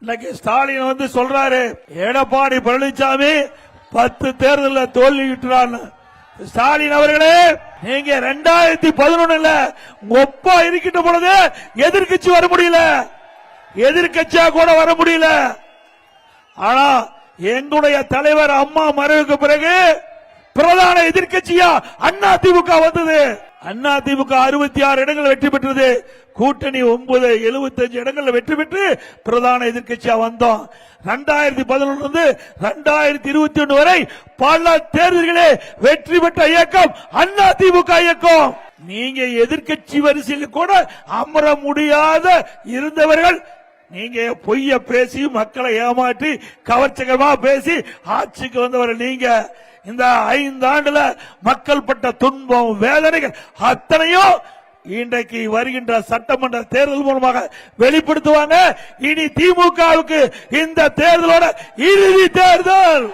இன்னைக்கு ஸ்டாலின் வந்து சொல்றாரு எடப்பாடி பழனிசாமி 10 தேர்தலில் தோல்வியுற்றார். ஸ்டாலின் அவர்களே, நீங்க 2011 ஒப்பா இருக்கின்ற பொழுது எதிர்கட்சி வர முடியல, எதிர்கட்சியா கூட வர முடியல. ஆனா எங்களுடைய தலைவர் அம்மா மறைவுக்கு பிறகு பிரதான எதிர்கட்சியா அதிமுக வந்தது. அதிமுக 66 இடங்கள் வெற்றி பெற்றது. கூட்டணி 75 இடங்கள் வெற்றி பெற்று பிரதான எதிர்கட்சியா வந்தோம். 2011 2021 வரை பல தேர்தல்களே வெற்றி பெற்ற இயக்கம் அதிமுக இயக்கம். நீங்க எதிர்கட்சி வரிசையில் கூட அமர முடியாத இருந்தவர்கள், நீங்க பொய்ய பேசி மக்களை ஏமாற்றி கவர்ச்சிகரமா பேசி ஆட்சிக்கு வந்தவர்கள் நீங்க. இந்த 5 ஆண்டுல மக்கள் பட்ட துன்பம் வேதனைகள் அத்தனையும் இன்றைக்கு வருகின்ற சட்டமன்ற தேர்தல் மூலமாக வெளிப்படுத்துவாங்க. இனி திமுகவுக்கு இந்த தேர்தலோட இறுதி தேர்தல்.